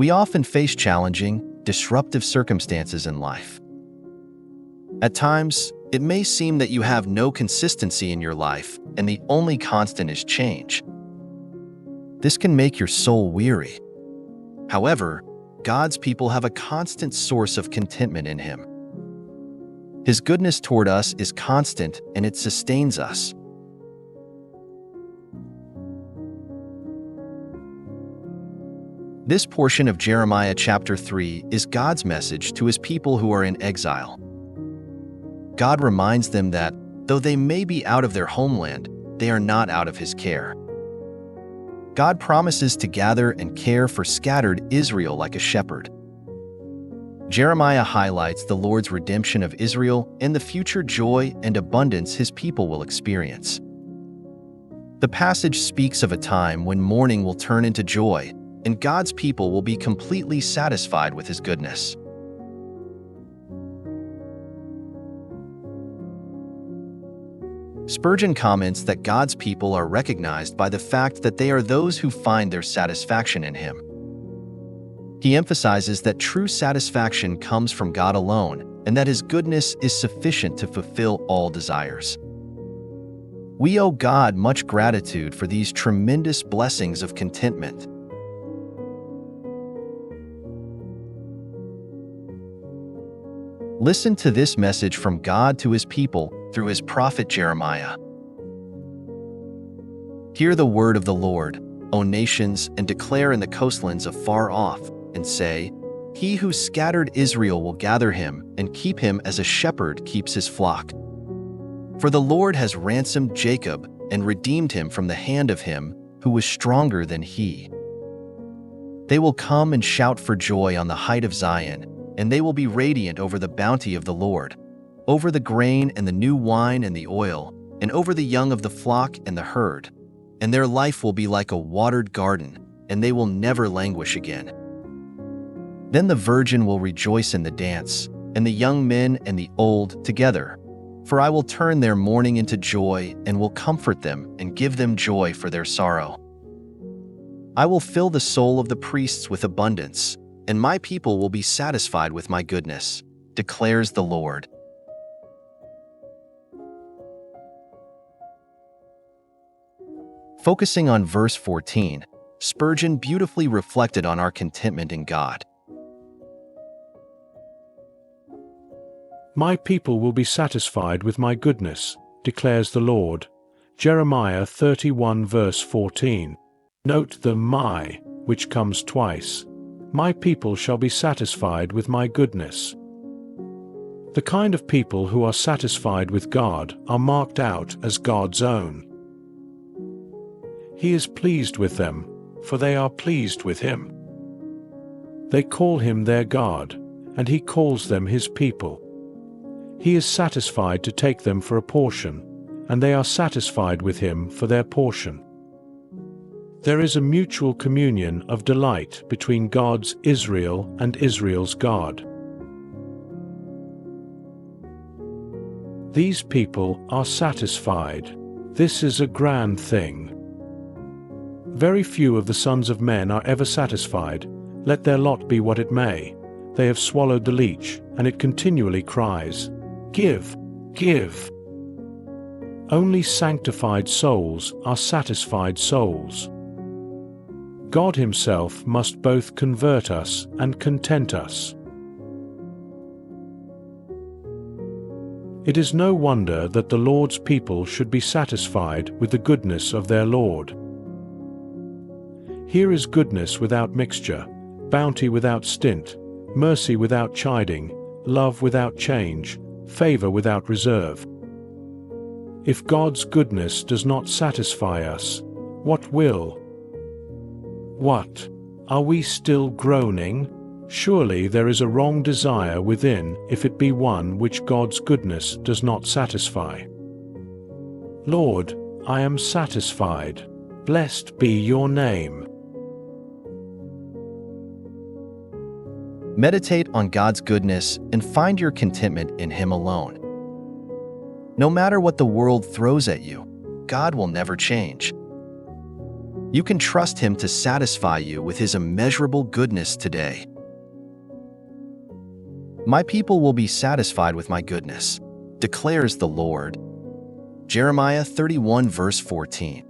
We often face challenging, disruptive circumstances in life. At times, it may seem that you have no consistency in your life and the only constant is change. This can make your soul weary. However, God's people have a constant source of contentment in Him. His goodness toward us is constant and it sustains us. This portion of Jeremiah chapter 3 is God's message to His people who are in exile. God reminds them that, though they may be out of their homeland, they are not out of His care. God promises to gather and care for scattered Israel like a shepherd. Jeremiah highlights the Lord's redemption of Israel and the future joy and abundance His people will experience. The passage speaks of a time when mourning will turn into joy, and God's people will be completely satisfied with His goodness. Spurgeon comments that God's people are recognized by the fact that they are those who find their satisfaction in Him. He emphasizes that true satisfaction comes from God alone and that His goodness is sufficient to fulfill all desires. We owe God much gratitude for these tremendous blessings of contentment. Listen to this message from God to His people through His prophet Jeremiah. Hear the word of the Lord, O nations, and declare in the coastlands afar off, and say, He who scattered Israel will gather him and keep him as a shepherd keeps his flock. For the Lord has ransomed Jacob and redeemed him from the hand of him who was stronger than he. They will come and shout for joy on the height of Zion, and they will be radiant over the bounty of the Lord, over the grain and the new wine and the oil, and over the young of the flock and the herd. And their life will be like a watered garden, and they will never languish again. Then the virgin will rejoice in the dance, and the young men and the old together. For I will turn their mourning into joy, and will comfort them and give them joy for their sorrow. I will fill the soul of the priests with abundance, and my people will be satisfied with my goodness, declares the Lord. Focusing on verse 14, Spurgeon beautifully reflected on our contentment in God. My people will be satisfied with my goodness, declares the Lord. Jeremiah 31 verse 14. Note the my, which comes twice. My people shall be satisfied with my goodness. The kind of people who are satisfied with God are marked out as God's own. He is pleased with them, for they are pleased with Him. They call Him their God, and He calls them His people. He is satisfied to take them for a portion, and they are satisfied with Him for their portion. There is a mutual communion of delight between God's Israel and Israel's God. These people are satisfied. This is a grand thing. Very few of the sons of men are ever satisfied, let their lot be what it may. They have swallowed the leech, and it continually cries, Give, give. Only sanctified souls are satisfied souls. God Himself must both convert us and content us. It is no wonder that the Lord's people should be satisfied with the goodness of their Lord. Here is goodness without mixture, bounty without stint, mercy without chiding, love without change, favor without reserve. If God's goodness does not satisfy us, what will? What? Are we still groaning? Surely there is a wrong desire within if it be one which God's goodness does not satisfy. Lord, I am satisfied. Blessed be your name. Meditate on God's goodness and find your contentment in Him alone. No matter what the world throws at you, God will never change. You can trust Him to satisfy you with His immeasurable goodness today. My people will be satisfied with my goodness, declares the Lord. Jeremiah 31 verse 14.